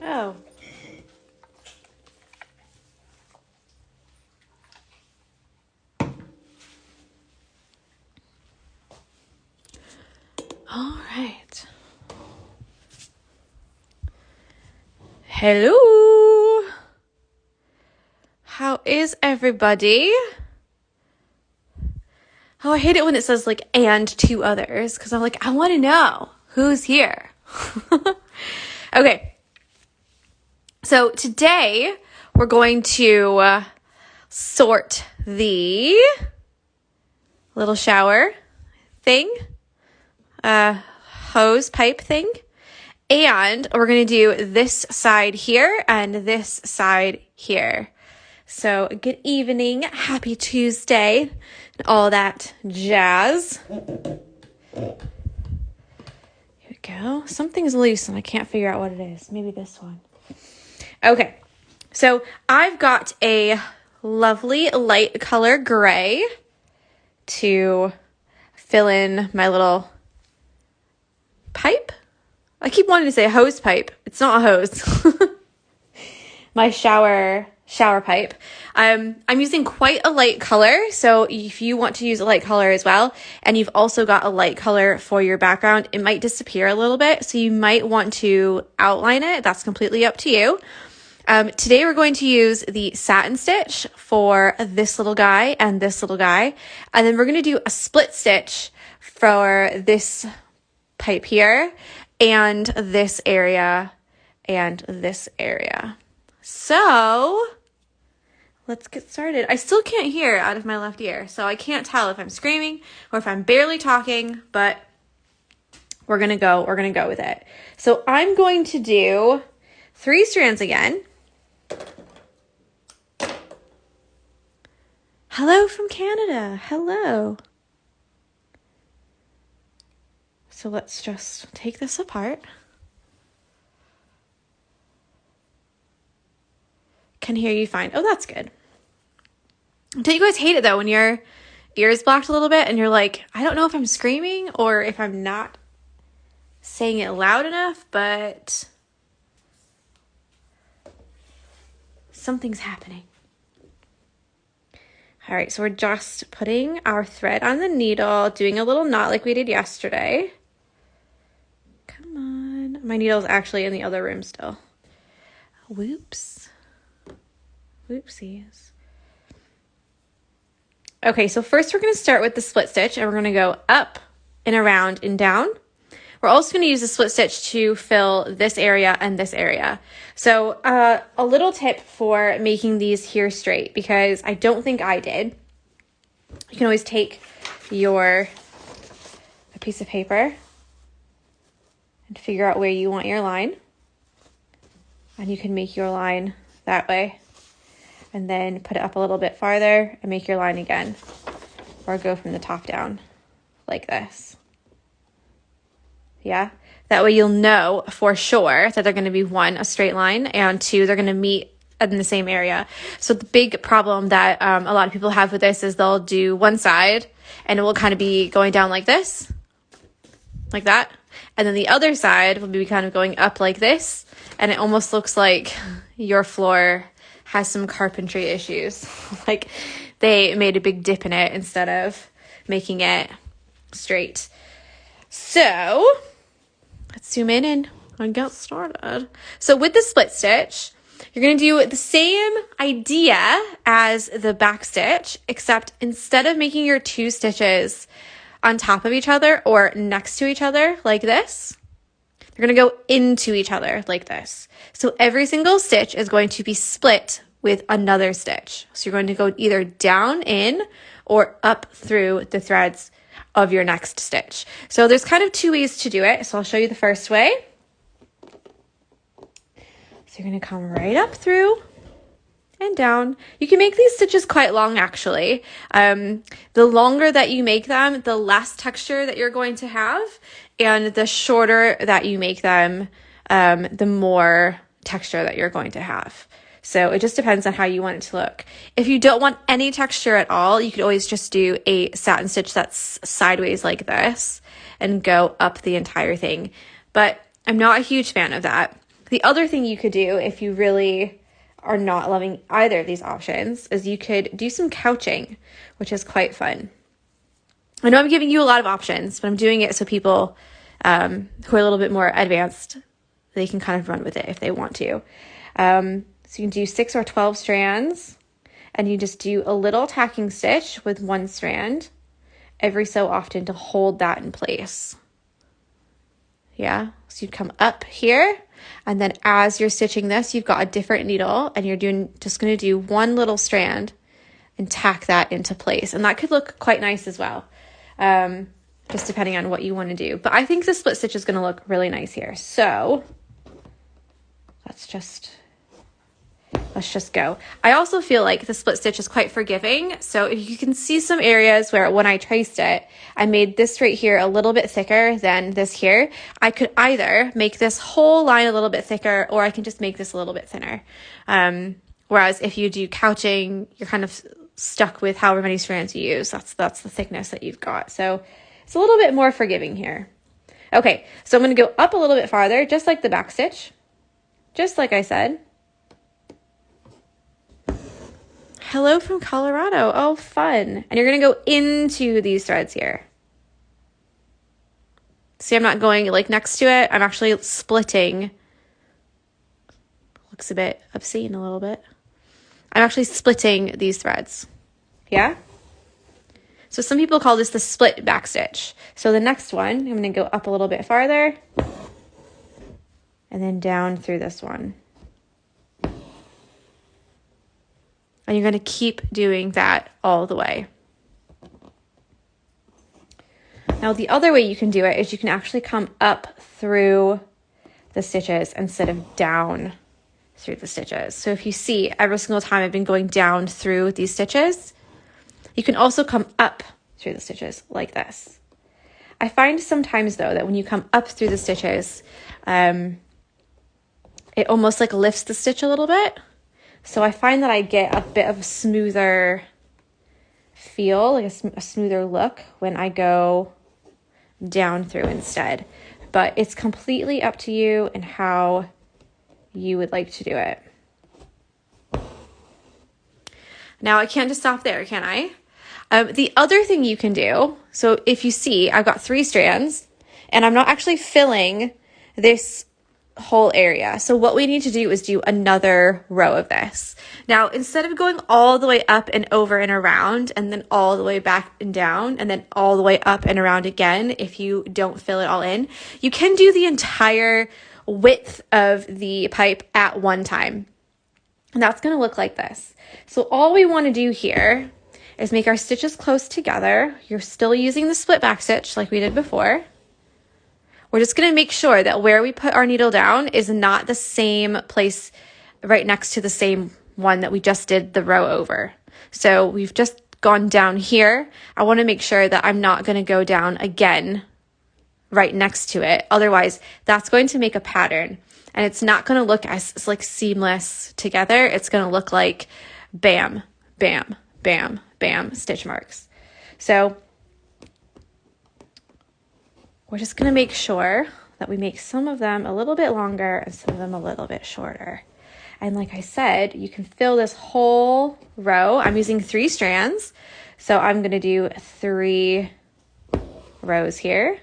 Oh. All right. Hello. How is everybody? Oh, I hate it when it says like and two others because I'm like, I want to know who's here. Okay. So today we're going to sort the little shower thing, hose pipe thing. And we're going to do this side here and this side here. So good evening, happy Tuesday, and all that jazz. Here we go. Something's loose and I can't figure out what it is. Maybe this one. Okay, so I've got a lovely light color gray to fill in my little pipe. I keep wanting to say a hose pipe. It's not a hose. My shower pipe. I'm using quite a light color. So if you want to use a light color as well, and you've also got a light color for your background, it might disappear a little bit. So you might want to outline it. That's completely up to you. Today we're going to use the satin stitch for this little guy and this little guy. And then we're going to do a split stitch for this pipe here and this area and this area. So let's get started. I still can't hear out of my left ear, so I can't tell if I'm screaming or if I'm barely talking, but we're gonna go with it. So I'm going to do 3 strands again. Hello from Canada. Hello. So let's just take this apart. Can hear you fine. Oh, that's good. Don't you guys hate it though when your ears blocked a little bit and you're like, I don't know if I'm screaming or if I'm not saying it loud enough, but something's happening. All right, so we're just putting our thread on the needle, doing a little knot like we did yesterday. Come on. My needle's actually in the other room still. Whoops. Whoopsies. Okay, so first we're going to start with the split stitch and we're going to go up and around and down. We're also going to use the split stitch to fill this area and this area. So a little tip for making these here straight, because I don't think I did. You can always take a piece of paper and figure out where you want your line. And you can make your line that way. And then put it up a little bit farther and make your line again. Or go from the top down like this. Yeah? That way you'll know for sure that they're going to be 1, a straight line, and 2, they're going to meet in the same area. So the big problem that a lot of people have with this is they'll do one side and it will kind of be going down like this. Like that. And then the other side will be kind of going up like this. And it almost looks like your floor has some carpentry issues. Like they made a big dip in it instead of making it straight. So let's zoom in and get started. So with the split stitch, you're going to do the same idea as the back stitch, except instead of making your 2 stitches on top of each other or next to each other like this, they're going to go into each other like this. So every single stitch is going to be split with another stitch. So you're going to go either down in or up through the threads of your next stitch. So there's kind of 2 ways to do it. So I'll show you the first way. So you're going to come right up through and down. You can make these stitches quite long actually. The longer that you make them, the less texture that you're going to have, and the shorter that you make them, the more texture that you're going to have. So it just depends on how you want it to look. If you don't want any texture at all, you could always just do a satin stitch that's sideways like this and go up the entire thing. But I'm not a huge fan of that. The other thing you could do if you really are not loving either of these options is you could do some couching, which is quite fun. I know I'm giving you a lot of options, but I'm doing it so people who are a little bit more advanced, they can kind of run with it if they want to. So you can do 6 or 12 strands, and you just do a little tacking stitch with one strand every so often to hold that in place. Yeah, so you'd come up here, and then as you're stitching this, you've got a different needle, and you're just going to do one little strand and tack that into place. And that could look quite nice as well, just depending on what you want to do. But I think the split stitch is going to look really nice here. So let's just go. I also feel like the split stitch is quite forgiving. So if you can see some areas where when I traced it, I made this right here a little bit thicker than this here. I could either make this whole line a little bit thicker, or I can just make this a little bit thinner. Whereas if you do couching, you're kind of stuck with however many strands you use. That's the thickness that you've got. So it's a little bit more forgiving here. Okay, so I'm going to go up a little bit farther, just like the back stitch, just like I said. Hello from Colorado. Oh, fun. And you're going to go into these threads here. See, I'm not going like next to it. I'm actually splitting. Looks a bit obscene a little bit. I'm actually splitting these threads. Yeah? So some people call this the split back stitch. So the next one, I'm going to go up a little bit farther and then down through this one. And you're going to keep doing that all the way. Now, the other way you can do it is you can actually come up through the stitches instead of down through the stitches. So if you see, every single time I've been going down through these stitches, you can also come up through the stitches like this. I find sometimes, though, that when you come up through the stitches, it almost like lifts the stitch a little bit. So I find that I get a bit of a smoother feel, like a smoother look when I go down through instead. But it's completely up to you and how you would like to do it. Now I can't just stop there, can I? The other thing you can do, so if you see, I've got 3 strands and I'm not actually filling this whole area. So what we need to do is do another row of this. Now, instead of going all the way up and over and around, and then all the way back and down, and then all the way up and around again, if you don't fill it all in, you can do the entire width of the pipe at one time. And that's going to look like this. So all we want to do here is make our stitches close together. You're still using the split back stitch like we did before. We're just going to make sure that where we put our needle down is not the same place right next to the same one that we just did the row over. So we've just gone down here. I want to make sure that I'm not going to go down again right next to it. Otherwise, that's going to make a pattern and it's not going to look as like seamless together. It's going to look like bam, bam, bam, bam stitch marks. So we're just going to make sure that we make some of them a little bit longer and some of them a little bit shorter. And like I said, you can fill this whole row. I'm using 3 strands, so I'm going to do 3 rows here.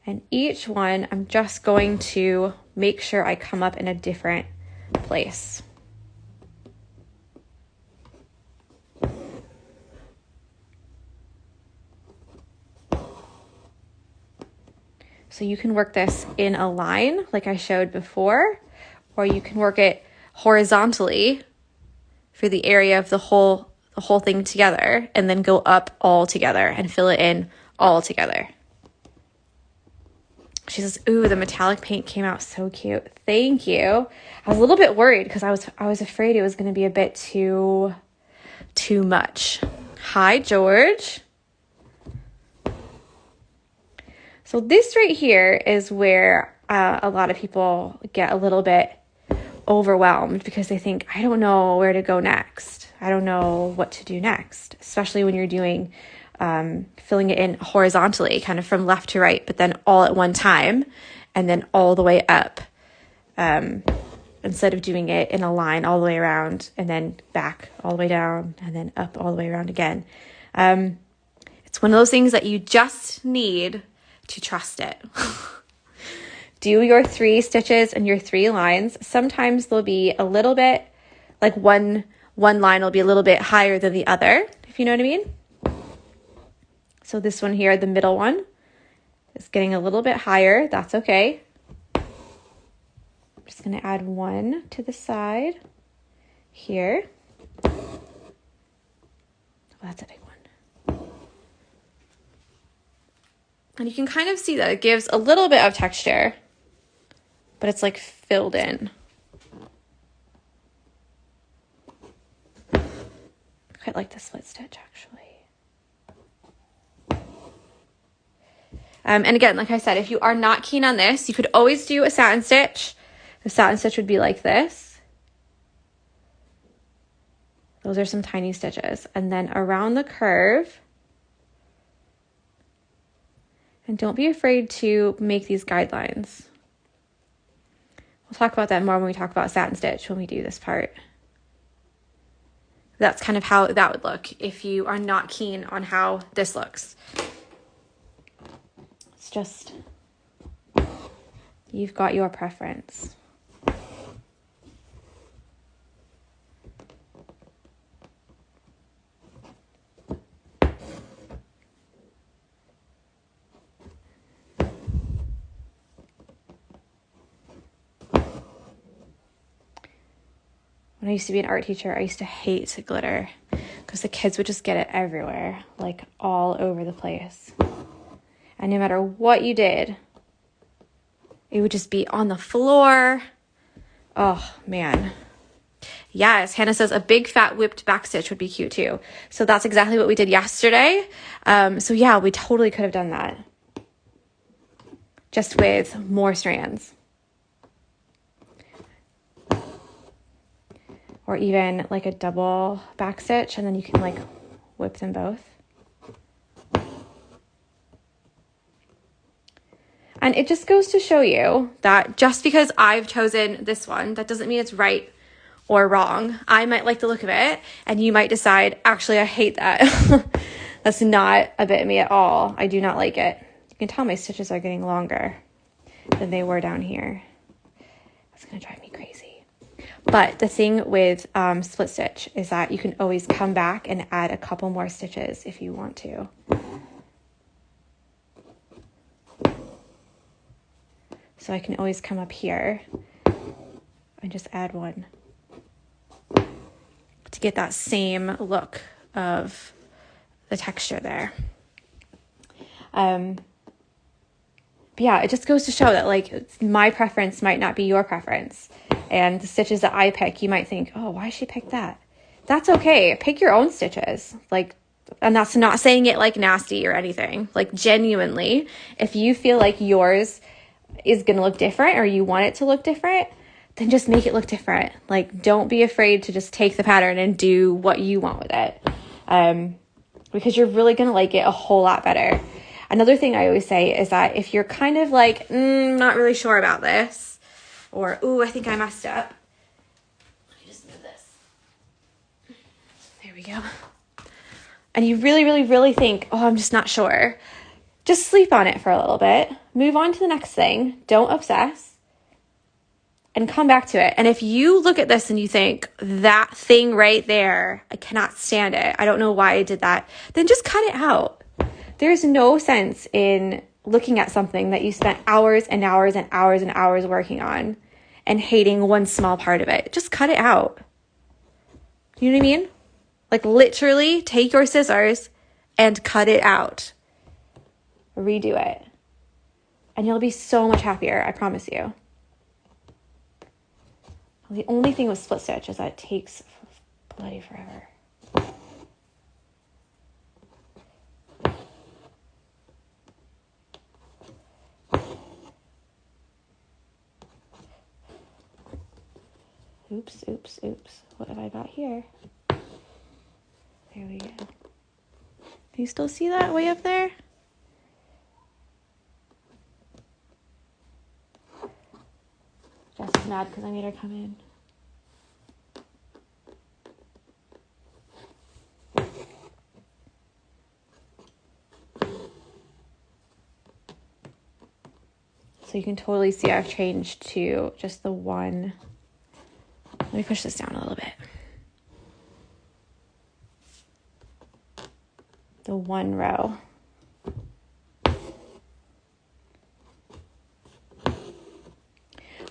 And each one, I'm just going to make sure I come up in a different place. So you can work this in a line like I showed before, or you can work it horizontally for the area of the whole thing together and then go up all together and fill it in all together. She says, ooh, the metallic paint came out so cute. Thank you. I was a little bit worried because I was afraid it was going to be a bit too much. Hi, George. So this right here is where a lot of people get a little bit overwhelmed because they think, I don't know where to go next. I don't know what to do next, especially when you're doing filling it in horizontally, kind of from left to right, but then all at one time and then all the way up instead of doing it in a line all the way around and then back all the way down and then up all the way around again. It's one of those things that you just need to trust it. Do your 3 stitches and your 3 lines. Sometimes they'll be a little bit, like one line will be a little bit higher than the other, if you know what I mean. So this one here, the middle one, is getting a little bit higher. That's okay. I'm just going to add 1 to the side here. Oh, that's a big one. And you can kind of see that it gives a little bit of texture, but it's like filled in. I quite like the split stitch actually. And again, like I said, if you are not keen on this, you could always do a satin stitch. The satin stitch would be like this. Those are some tiny stitches. And then around the curve. And don't be afraid to make these guidelines. We'll talk about that more when we talk about satin stitch when we do this part. That's kind of how that would look if you are not keen on how this looks. It's just, you've got your preference. When I used to be an art teacher, I used to hate glitter because the kids would just get it everywhere, like all over the place. And no matter what you did, it would just be on the floor. Oh, man. Yes, Hannah says a big fat whipped back stitch would be cute too. So that's exactly what we did yesterday. So yeah, we totally could have done that. Just with more strands. Or even like a double back stitch, and then you can like whip them both. And it just goes to show you that just because I've chosen this one, that doesn't mean it's right or wrong. I might like the look of it, and you might decide, actually, I hate that. That's not a bit of me at all. I do not like it. You can tell my stitches are getting longer than they were down here. That's gonna drive me crazy. But the thing with split stitch is that you can always come back and add a couple more stitches if you want to. So I can always come up here and just add 1 to get that same look of the texture there. But yeah, it just goes to show that like my preference might not be your preference. And the stitches that I pick, you might think, oh, why she picked that? That's okay. Pick your own stitches. Like, and that's not saying it like nasty or anything. Like genuinely, if you feel like yours is going to look different or you want it to look different, then just make it look different. Like, don't be afraid to just take the pattern and do what you want with it. Because you're really going to like it a whole lot better. Another thing I always say is that if you're kind of like, not really sure about this, or, ooh, I think I messed up. Let me just move this. There we go. And you really, really, really think, oh, I'm just not sure. Just sleep on it for a little bit. Move on to the next thing. Don't obsess. And come back to it. And if you look at this and you think, that thing right there, I cannot stand it. I don't know why I did that. Then just cut it out. There's no sense in looking at something that you spent hours and hours and hours and hours working on and hating one small part of it. Just cut it out. You know what I mean? Like literally take your scissors and cut it out. Redo it. And you'll be so much happier, I promise you. The only thing with split stitch is that it takes bloody forever. Oops, oops, oops. What have I got here? There we go. Can you still see that way up there? Jess is mad because I made her come in. So you can totally see I've changed to just the one. Let me push this down a little bit. The one row.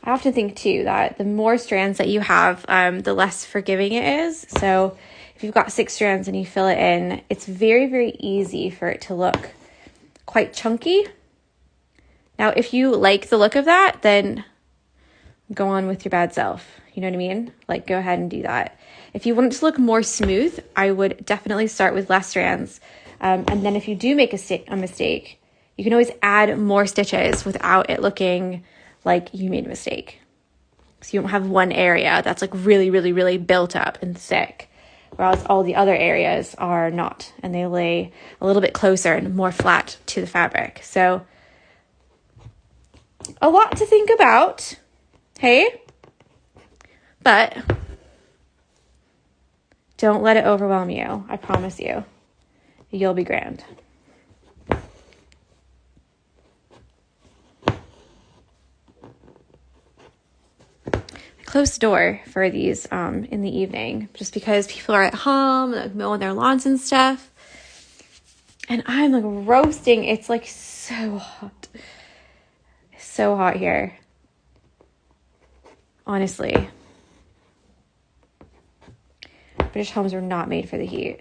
I often think too that the more strands that you have, the less forgiving it is. So if you've got 6 strands and you fill it in, it's very, very easy for it to look quite chunky. Now, if you like the look of that, then go on with your bad self. You know what I mean? Like, go ahead and do that. If you want it to look more smooth, I would definitely start with less strands. And then if you do make a mistake, you can always add more stitches without it looking like you made a mistake. So you don't have one area that's like really, really, really built up and thick, whereas all the other areas are not, and they lay a little bit closer and more flat to the fabric. So a lot to think about, hey? But don't let it overwhelm you. I promise you, you'll be grand. Close the door for these in the evening, just because people are at home, like mowing their lawns and stuff. And I'm like roasting. It's like so hot. It's so hot here. Honestly. British homes are not made for the heat.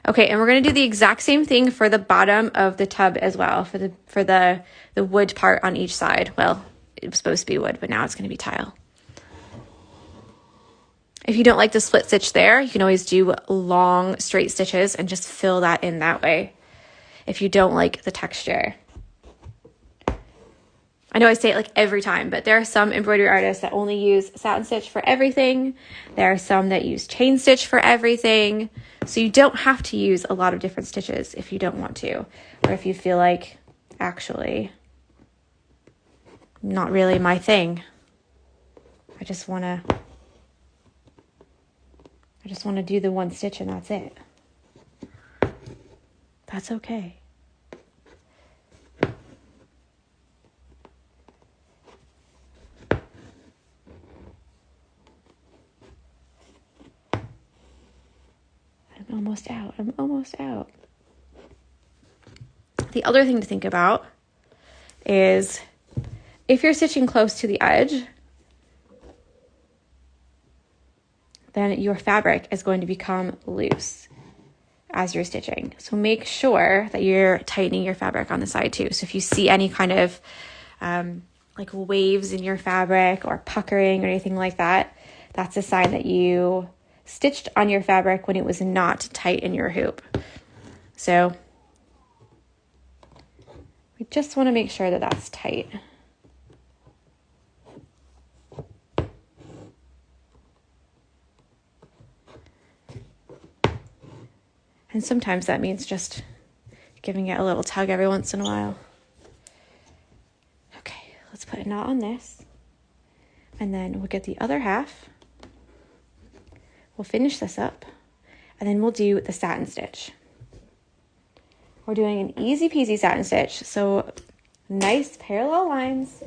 Okay, and we're going to do the exact same thing for the bottom of the tub as well, for the wood part on each side. Well, it was supposed to be wood, but now it's going to be tile. If you don't like the split stitch there, you can always do long straight stitches and just fill that in that way if you don't like the texture. I know I say it like every time, but there are some embroidery artists that only use satin stitch for everything. There are some that use chain stitch for everything. So you don't have to use a lot of different stitches if you don't want to, or if you feel like, actually, not really my thing. I just want to do the one stitch and that's it. That's okay. I'm almost out. The other thing to think about is if you're stitching close to the edge, then your fabric is going to become loose as you're stitching. So make sure that you're tightening your fabric on the side too. So if you see any kind of like waves in your fabric or puckering or anything like that, that's a sign that you stitched on your fabric when it was not tight in your hoop. So we just want to make sure that that's tight. And sometimes that means just giving it a little tug every once in a while. Okay, let's put a knot on this. And then we'll get the other half. We'll finish this up, and then we'll do the satin stitch. We're doing an easy peasy satin stitch, so nice parallel lines.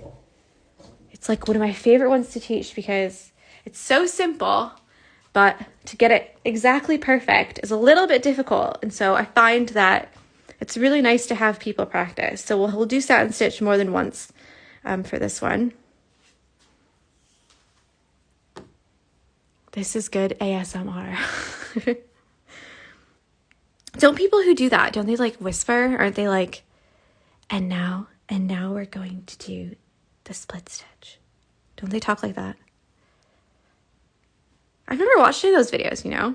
It's like one of my favorite ones to teach because it's so simple, but to get it exactly perfect is a little bit difficult. And so I find that it's really nice to have people practice. So we'll do satin stitch more than once for this one. This is good ASMR. Don't people who do that, don't they like whisper? Aren't they like, and now we're going to do the split stitch. Don't they talk like that? I remember watching those videos, you know?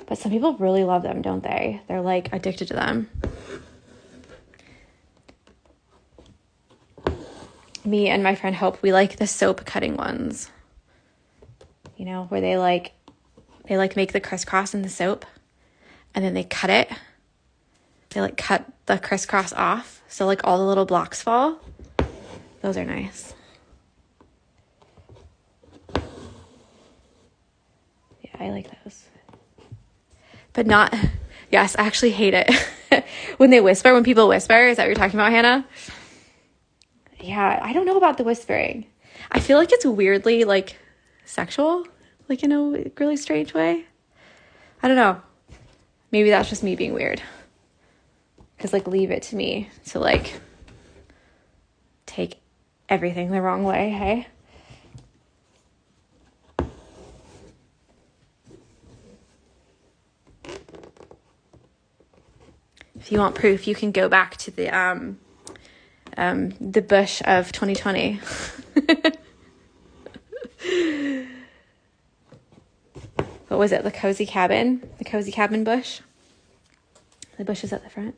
But some people really love them, don't they? They're like addicted to them. Me and my friend Hope, we like the soap cutting ones. You know, where they like make the crisscross in the soap. and then they cut it. They like cut the crisscross off, so like all the little blocks fall. Those are nice. Yeah, I like those. But not, yes, I actually hate it. When they whisper, when people whisper, is that what you're talking about, Hannah? Yeah, I don't know about the whispering. I feel like it's weirdly like sexual, like in a really strange way. I don't know. Maybe that's just me being weird. Because like leave it to me to like take everything the wrong way, hey? If you want proof, you can go back to the bush of 2020. What was it? The cozy cabin? The cozy cabin bush? The bush is at the front.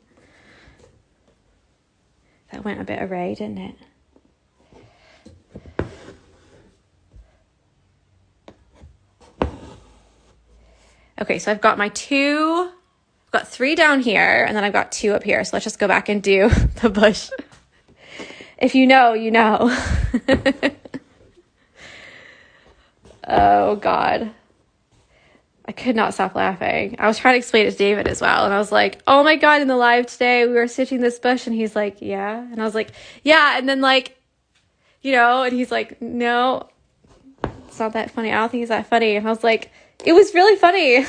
That went a bit array, didn't it? Okay, so I've got my two. I've got 3 down here, and then I've got 2 up here. So let's just go back and do the bush. If you know, you know. Oh, God. I could not stop laughing. I was trying to explain it to David as well. And I was like, oh, my God, in the live today, we were stitching this bush. And he's like, yeah. And I was like, yeah. And then, like, you know, and he's like, no, it's not that funny. I don't think it's that funny. And I was like, it was really funny.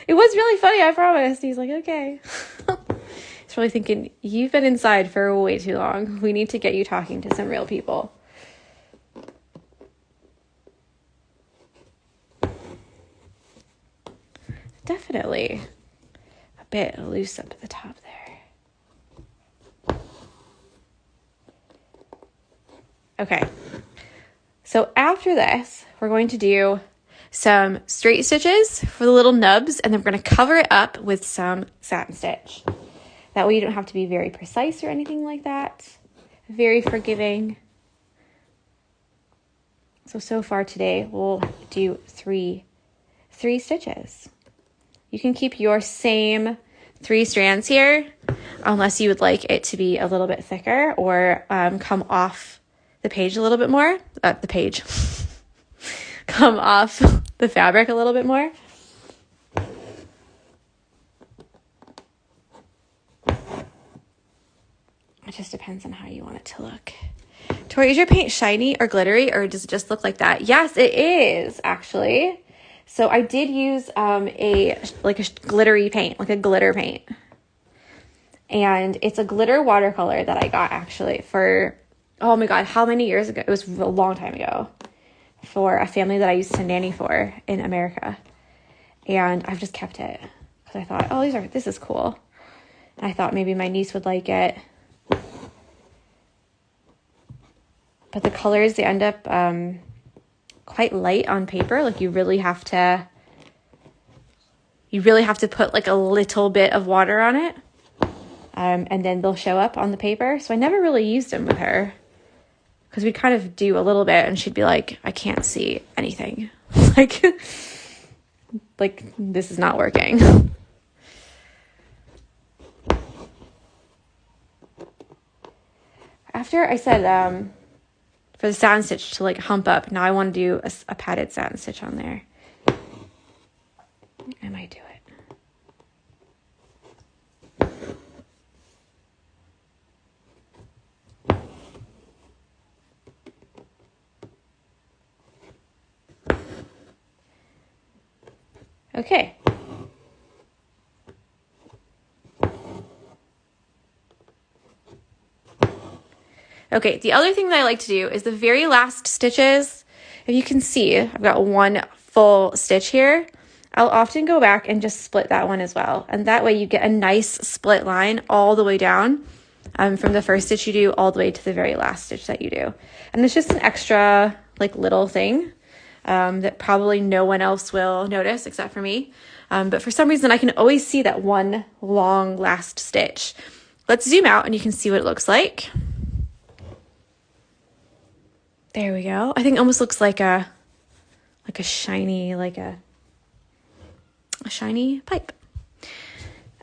It was really funny, I promise. He's like, okay. He's probably thinking, you've been inside for way too long. We need to get you talking to some real people. Definitely a bit loose up at the top there. Okay. So after this, we're going to do some straight stitches for the little nubs, and then we're going to cover it up with some satin stitch. That way you don't have to be very precise or anything like that. Very forgiving. So far today, we'll do three stitches. You can keep your same 3 strands here, unless you would like it to be a little bit thicker or come off the page a little bit more. Come off the fabric a little bit more. It just depends on how you want it to look. Tori, is your paint shiny or glittery, or does it just look like that? Yes, it is, actually. So I did use a glittery paint, like a glitter paint. And it's a glitter watercolor that I got, actually, for, oh my God, how many years ago? It was a long time ago. For a family that I used to nanny for in America. And I've just kept it because I thought, oh, this is cool. And I thought maybe my niece would like it. But the colors, they end up quite light on paper. Like you really have to put like a little bit of water on it. And then they'll show up on the paper. So I never really used them with her. Because we'd kind of do a little bit and she'd be like, I can't see anything. like this is not working. After I said for the satin stitch to like hump up, now I want to do a padded satin stitch on there. I might do it. Okay. Okay, the other thing that I like to do is the very last stitches. If you can see, I've got 1 full stitch here. I'll often go back and just split that one as well. And that way you get a nice split line all the way down from the first stitch you do all the way to the very last stitch that you do. And it's just an extra like little thing that probably no one else will notice except for me. But for some reason I can always see that one long last stitch. Let's zoom out and you can see what it looks like. There we go. I think it almost looks like a shiny, like a shiny pipe.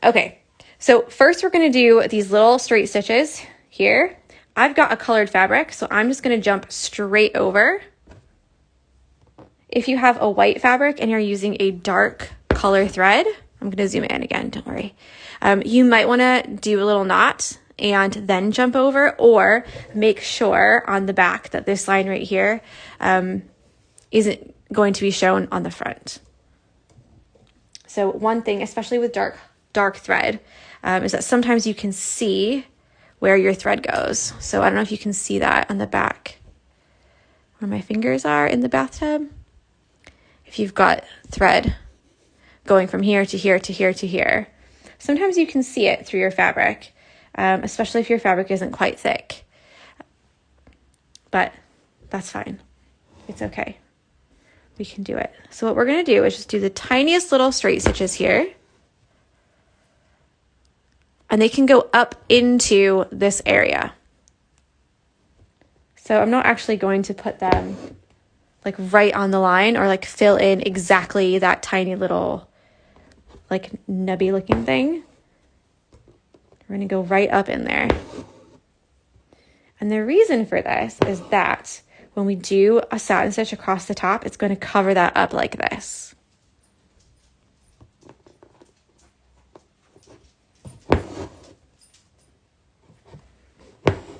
Okay, so first we're gonna do these little straight stitches here. I've got a colored fabric, so I'm just gonna jump straight over. If you have a white fabric and you're using a dark color thread, I'm gonna zoom in again, don't worry. You might wanna do a little knot and then jump over, or make sure on the back that this line right here isn't going to be shown on the front. So one thing, especially with dark thread, is that sometimes you can see where your thread goes. So I don't know if you can see that on the back where my fingers are in the bathtub. If you've got thread going from here to here to here to here, sometimes you can see it through your fabric, especially if your fabric isn't quite thick. But that's fine. It's okay. We can do it. So what we're going to do is just do the tiniest little straight stitches here. And they can go up into this area. So I'm not actually going to put them like right on the line or like fill in exactly that tiny little like nubby looking thing. We're going to go right up in there. And the reason for this is that when we do a satin stitch across the top, it's going to cover that up like this.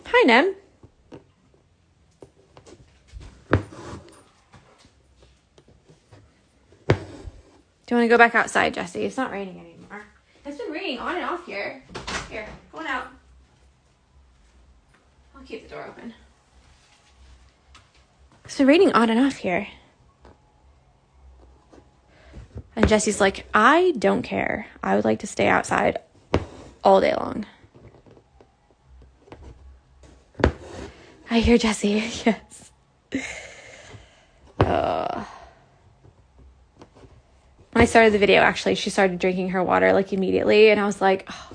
Hi, Nem. Do you want to go back outside, Jessie? It's not raining anymore. It's been raining on and off here. Here, going out. I'll keep the door open. It's been raining on and off here. And Jessie's like, I don't care. I would like to stay outside all day long. I hear Jessie, yes. When I started the video, actually, she started drinking her water like immediately. And I was like, oh,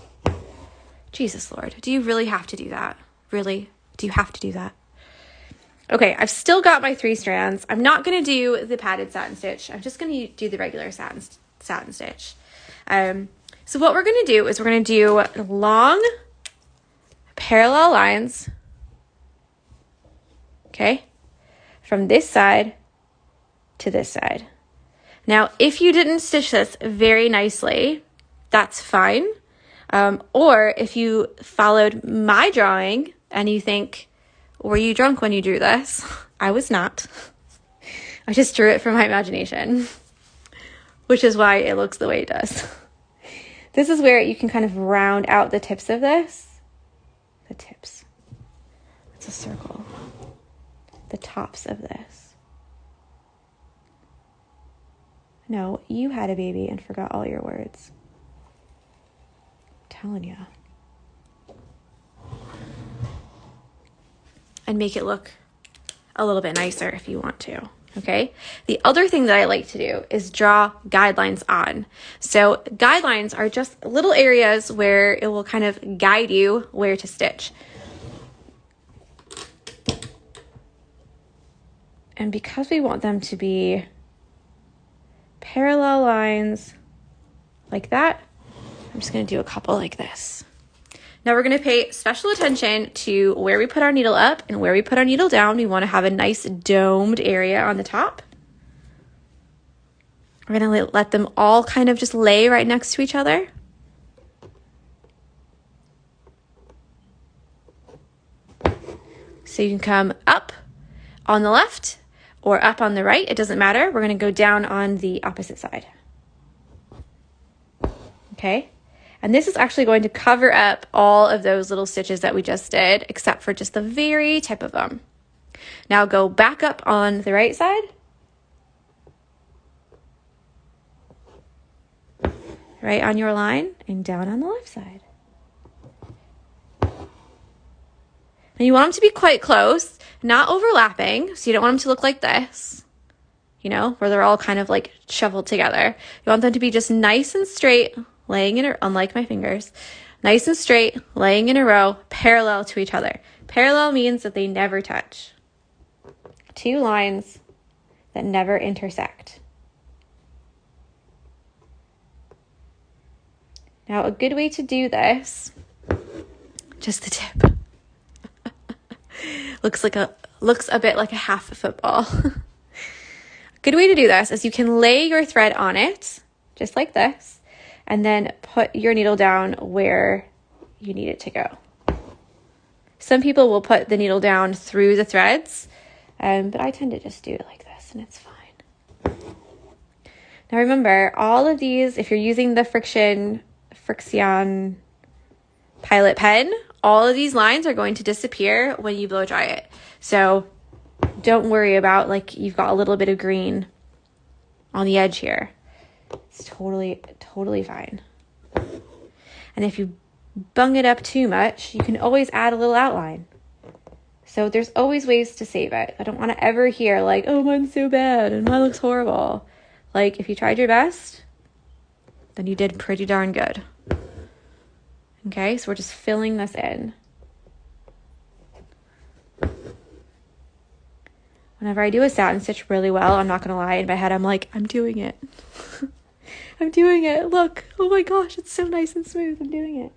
Jesus Lord, do you really have to do that? Really? Do you have to do that? Okay, I've still got my 3 strands. I'm not going to do the padded satin stitch. I'm just going to do the regular satin stitch. So what we're going to do is we're going to do long parallel lines. Okay, from this side to this side. Now, if you didn't stitch this very nicely, that's fine. Or if you followed my drawing and you think, were you drunk when you drew this? I was not. I just drew it from my imagination, which is why it looks the way it does. This is where you can kind of round out the tips of this. The tips. It's a circle. The tops of this. No, you had a baby and forgot all your words. I'm telling you. And make it look a little bit nicer if you want to, okay? The other thing that I like to do is draw guidelines on. So guidelines are just little areas where it will kind of guide you where to stitch. And because we want them to be parallel lines like that, I'm just going to do a couple like this. Now we're going to pay special attention to where we put our needle up and where we put our needle down. We want to have a nice domed area on the top. We're going to let them all kind of just lay right next to each other. So you can come up on the left or up on the right, it doesn't matter. We're going to go down on the opposite side. Okay, and this is actually going to cover up all of those little stitches that we just did, except for just the very tip of them. Now go back up on the right side. Right on your line and down on the left side. And you want them to be quite close, not overlapping, so you don't want them to look like this, you know, where they're all kind of like shoveled together. You want them to be just nice and straight, laying in a, unlike my fingers, nice and straight, laying in a row, parallel to each other. Parallel means that they never touch. 2 lines that never intersect. Now, a good way to do this, just the tip, looks a bit like a half football. A good way to do this is you can lay your thread on it, just like this, and then put your needle down where you need it to go. Some people will put the needle down through the threads, but I tend to just do it like this, and it's fine. Now remember, all of these, if you're using the Frixion Pilot pen, all of these lines are going to disappear when you blow dry it. So don't worry about like you've got a little bit of green on the edge here. It's totally fine. And if you bung it up too much, you can always add a little outline. So there's always ways to save it. I don't want to ever hear like, oh, mine's so bad and mine looks horrible. Like, if you tried your best, then you did pretty darn good. Okay, so we're just filling this in. Whenever I do a satin stitch really well, I'm not going to lie, in my head I'm like, I'm doing it. I'm doing it. Look, oh my gosh, it's so nice and smooth. I'm doing it.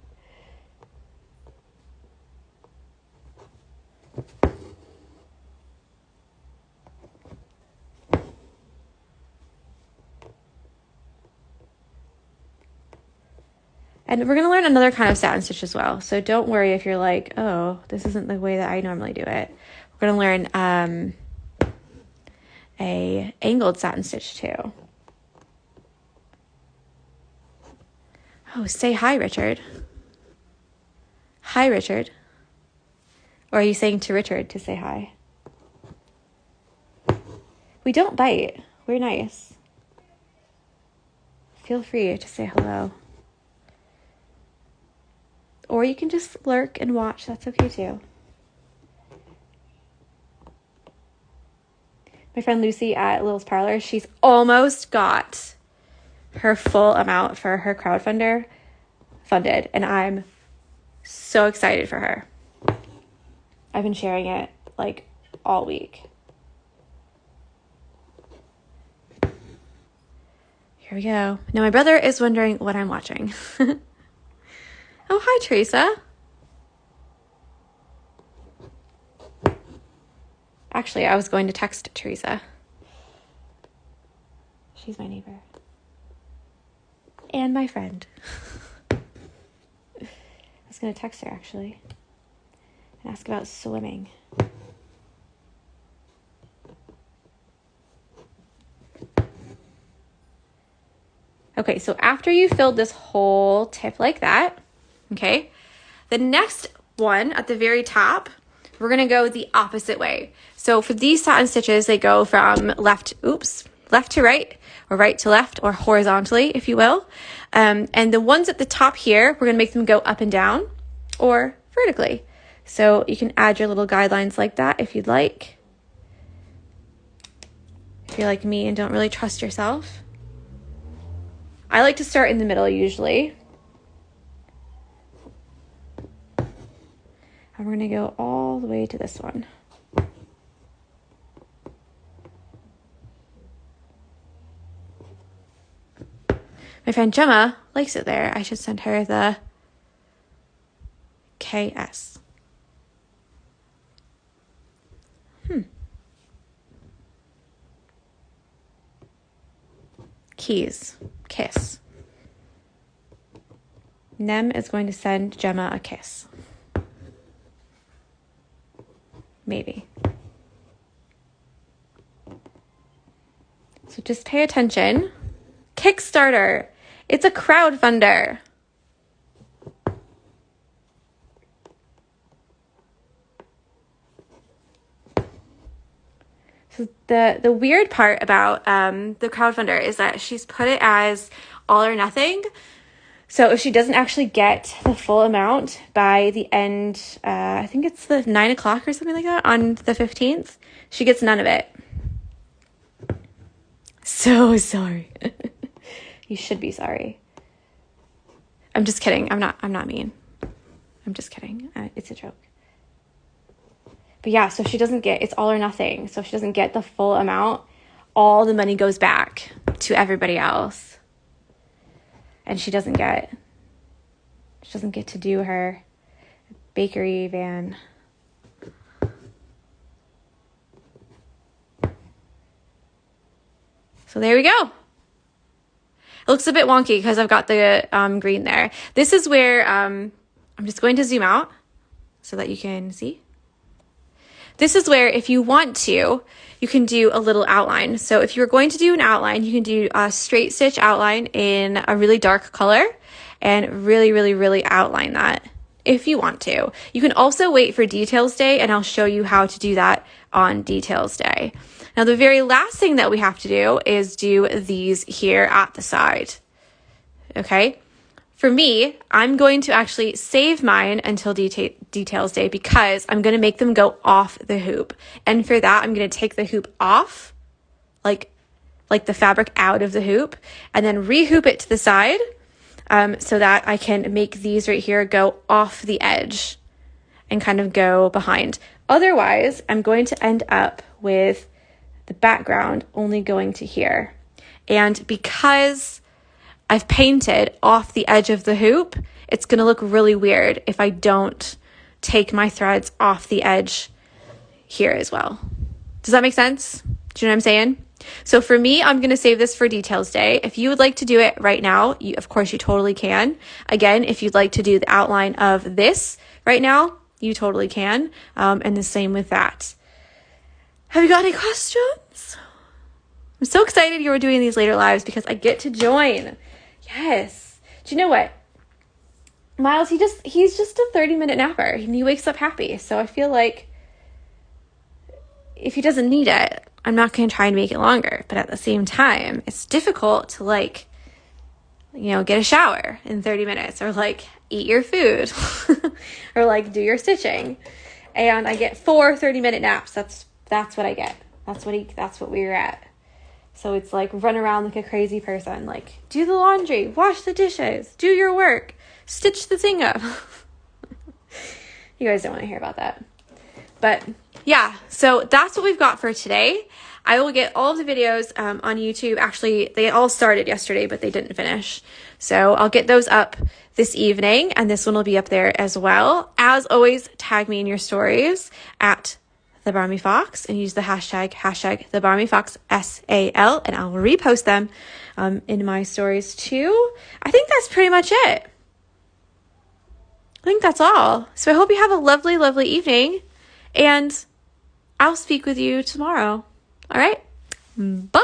And we're going to learn another kind of satin stitch as well. So don't worry if you're like, oh, this isn't the way that I normally do it. We're going to learn a angled satin stitch too. Oh, say hi, Richard. Hi, Richard. Or are you saying to Richard to say hi? We don't bite. We're nice. Feel free to say hello. Or you can just lurk and watch. That's okay too. My friend Lucy at Lil's Parlor, she's almost got her full amount for her crowdfunder funded. And I'm so excited for her. I've been sharing it like all week. Here we go. Now my brother is wondering what I'm watching. Oh, hi, Teresa. Actually, I was going to text Teresa. She's my neighbor. And my friend. I was going to text her, actually, and ask about swimming. Okay, so after you filled this whole tip like that, okay, the next one at the very top, we're going to go the opposite way. So for these satin stitches, they go from left to right, or right to left, or horizontally, if you will. And the ones at the top here, we're going to make them go up and down or vertically. So you can add your little guidelines like that if you'd like. If you're like me and don't really trust yourself. I like to start in the middle usually. And we're going to go all the way to this one. My friend Gemma likes it there. I should send her the KS. Keys. Kiss. Nem is going to send Gemma a kiss. Maybe. So just pay attention. Kickstarter. It's a crowdfunder. So the weird part about the crowdfunder is that she's put it as all or nothing. So if she doesn't actually get the full amount by the end, I think it's the 9 o'clock or something like that on the 15th, she gets none of it. So sorry. You should be sorry. I'm just kidding. I'm not mean. I'm just kidding. It's a joke. But yeah, so if she doesn't get, it's all or nothing. So if she doesn't get the full amount, all the money goes back to everybody else. And she doesn't get She doesn't get to do her bakery van. So there we go. It looks a bit wonky because I've got the green there. This is where, I'm just going to zoom out so that you can see. This is where, if you want to, you can do a little outline. So if you're going to do an outline, you can do a straight stitch outline in a really dark color and really, really, really outline that if you want to. You can also wait for Details Day, and I'll show you how to do that on Details Day. Now, the very last thing that we have to do is do these here at the side. Okay? For me, I'm going to actually save mine until Details Day because I'm going to make them go off the hoop. And for that, I'm going to take the hoop off, like the fabric out of the hoop, and then re-hoop it to the side so that I can make these right here go off the edge and kind of go behind. Otherwise, I'm going to end up with the background only going to here. And because I've painted off the edge of the hoop, it's going to look really weird if I don't take my threads off the edge here as well. Does that make sense? Do you know what I'm saying? So for me, I'm going to save this for Details Day. If you would like to do it right now, of course you totally can. Again, if you'd like to do the outline of this right now, you totally can. And the same with that. Have you got any questions? I'm so excited you were doing these later lives because I get to join. Yes. Do you know what? Miles, he's just a 30-minute napper and he wakes up happy. So I feel like if he doesn't need it, I'm not going to try and make it longer. But at the same time, it's difficult to get a shower in 30 minutes or eat your food or do your stitching. And I get 4 30-minute naps. That's what I get. That's what we were at. So it's run around like a crazy person, do the laundry, wash the dishes, do your work, stitch the thing up. You guys don't want to hear about that. But yeah, so that's what we've got for today. I will get all of the videos on YouTube. Actually, they all started yesterday, but they didn't finish. So I'll get those up this evening, and this one will be up there as well. As always, tag me in your stories at The Barmy Fox and use the hashtag The Barmy Fox SAL, and I'll repost them in my stories too. I think that's pretty much it. I think that's all. So I hope you have a lovely, lovely evening, and I'll speak with you tomorrow. All right? Bye.